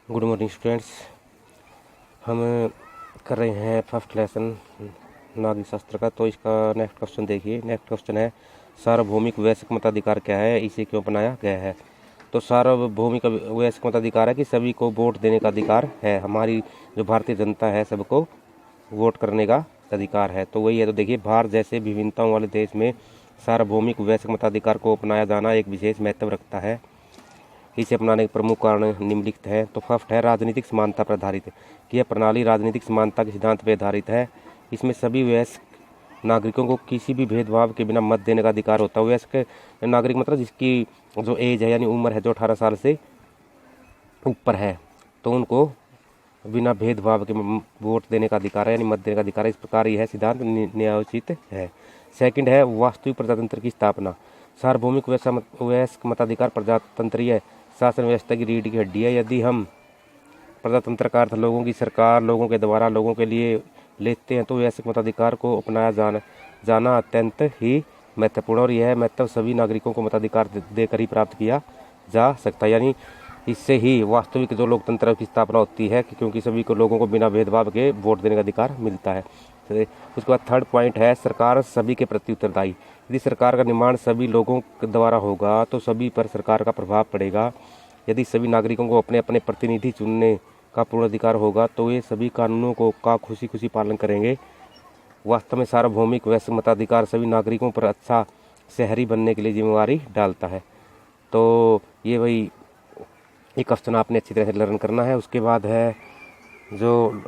Good morning students. हम कर रहे हैं फर्स्ट लेसन नागरिक शास्त्र का। तो इसका नेक्स्ट क्वेश्चन देखिए। नेक्स्ट क्वेश्चन है सार्वभौमिक वैश्विक मताधिकार क्या है, इसे क्यों बनाया गया है। तो सार्वभौमिक वैश्विक मताधिकार है कि सभी को वोट देने का अधिकार है। हमारी जो भारतीय जनता है सबको वोट करने का अधिकार है। तो वही है। तो देखिए, भारत जैसे विभिन्नताओं वाले देश में सार्वभौमिक वैश्विक मताधिकार को अपनाया जाना एक विशेष महत्व रखता है। इसे अपनाने के प्रमुख कारण निम्नलिखित है। तो फर्स्ट है राजनीतिक समानता पर आधारित, कि यह प्रणाली राजनीतिक समानता के सिद्धांत पर आधारित है। इसमें सभी वयस्क नागरिकों को किसी भी भेदभाव के बिना मत देने का अधिकार होता है। वयस्क नागरिक मतलब जिसकी जो एज है यानी उम्र है जो 18 साल से ऊपर है, तो उनको बिना भेदभाव के वोट देने का अधिकार है यानी मत देने का अधिकार है। इस प्रकार यह सिद्धांत न्यायोचित है। सेकंड है वास्तविक प्रजातंत्र की स्थापना। सार्वभौमिक वयस्क मताधिकार प्रजातंत्रीय शासन व्यवस्था की रीढ़ की हड्डी है। यदि हम प्रजातंत्र का अर्थ लोगों की सरकार, लोगों के द्वारा, लोगों के लिए लेते हैं, तो वयस्क मताधिकार को अपनाया जाना अत्यंत ही महत्वपूर्ण, और यह महत्व सभी नागरिकों को मताधिकार देकर ही प्राप्त किया जा सकता है। यानी इससे ही वास्तविक जो लोकतंत्र की स्थापना होती है, क्योंकि सभी को लोगों को बिना भेदभाव के वोट देने का अधिकार मिलता है। तो उसके बाद थर्ड पॉइंट है सरकार सभी के प्रति उत्तरदायी। यदि सरकार का निर्माण सभी लोगों के द्वारा होगा तो सभी पर सरकार का प्रभाव पड़ेगा। यदि सभी नागरिकों को अपने अपने प्रतिनिधि चुनने का पूर्ण अधिकार होगा तो ये सभी कानूनों का खुशी खुशी पालन करेंगे। वास्तव में सार्वभौमिक वैश्विक मताधिकार सभी नागरिकों पर अच्छा शहरी बनने के लिए जिम्मेवारी डालता है। तो ये वही एक क्वेश्चन आपने अच्छी तरह से लर्न करना है। उसके बाद है जो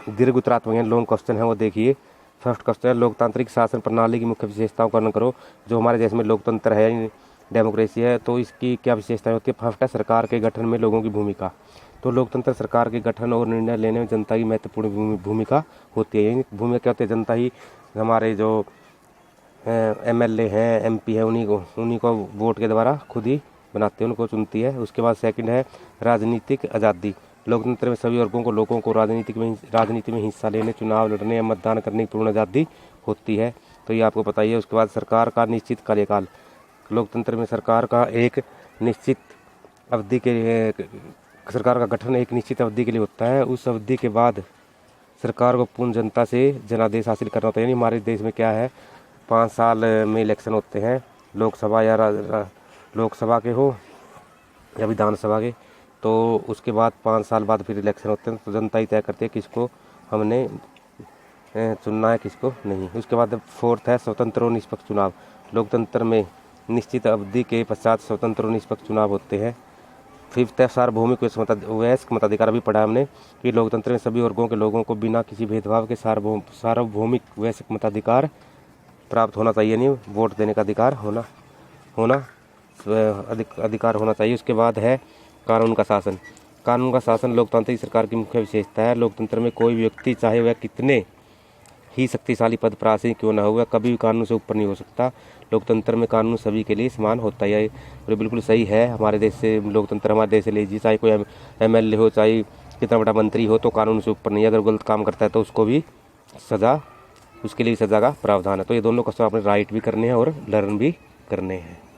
दीर्घ उत्तरात्मक लॉन्ग क्वेश्चन है वो देखिए। फर्स्ट क्वेश्चन है लोकतांत्रिक शासन प्रणाली की मुख्य विशेषताओं का वर्णन करो। जो हमारे देश में लोकतंत्र है, डेमोक्रेसी है, तो इसकी क्या विशेषताएं होती है। फर्स्ट है सरकार के गठन में लोगों की भूमिका। तो लोकतंत्र सरकार के गठन और निर्णय लेने में जनता की महत्वपूर्ण भूमिका होती है। भूमिका क्या होती है, जनता ही हमारे जो MLA हैं, MP है, उन्हीं को वोट के द्वारा खुद ही बनाते हैं, उनको चुनती है। उसके बाद सेकंड है राजनीतिक आज़ादी। लोकतंत्र में सभी वर्गों को लोगों को राजनीति में हिस्सा लेने, चुनाव लड़ने या मतदान करने की पूर्ण आज़ादी होती है। तो ये आपको पता ही है। उसके बाद सरकार का निश्चित कार्यकाल। लोकतंत्र में सरकार का गठन एक निश्चित अवधि के लिए होता है। उस अवधि के बाद सरकार को पूर्ण जनता से जनादेश हासिल करना होता है। यानी हमारे देश में क्या है, 5 साल में इलेक्शन होते हैं, लोकसभा या लोकसभा के हो या विधानसभा के। तो उसके बाद 5 साल बाद फिर इलेक्शन होते हैं। तो जनता ही तय करती है किसको हमने चुनना है, किसको नहीं। उसके बाद फोर्थ है स्वतंत्र और निष्पक्ष चुनाव। लोकतंत्र में निश्चित अवधि के पश्चात स्वतंत्र और निष्पक्ष चुनाव होते हैं। फिफ्थ है सार्वभौमिक वयस्क मताधिकार। अभी पढ़ा हमने कि लोकतंत्र में सभी वर्गों के लोगों को बिना किसी भेदभाव के सार्वभौमिक वयस्क मताधिकार प्राप्त होना चाहिए। नहीं, वोट देने का अधिकार अधिकार होना चाहिए। उसके बाद है कानून का शासन। कानून का शासन लोकतांत्रिक सरकार की मुख्य विशेषता है। लोकतंत्र में कोई व्यक्ति चाहे वह कितने ही शक्तिशाली पद पर आसीन क्यों न हो, वह कभी भी कानून से ऊपर नहीं हो सकता। लोकतंत्र में कानून सभी के लिए समान होता है। ये बिल्कुल सही है। हमारे देश से लोकतंत्र हमारे देश से लीजिए, चाहे कोई MLA हो, चाहे कितना बड़ा मंत्री हो, तो कानून से ऊपर नहीं है। अगर गलत काम करता है तो उसके लिए सजा का प्रावधान है। तो ये दोनों क्वेश्चन आपने राइट भी करने हैं और लर्न भी करने हैं।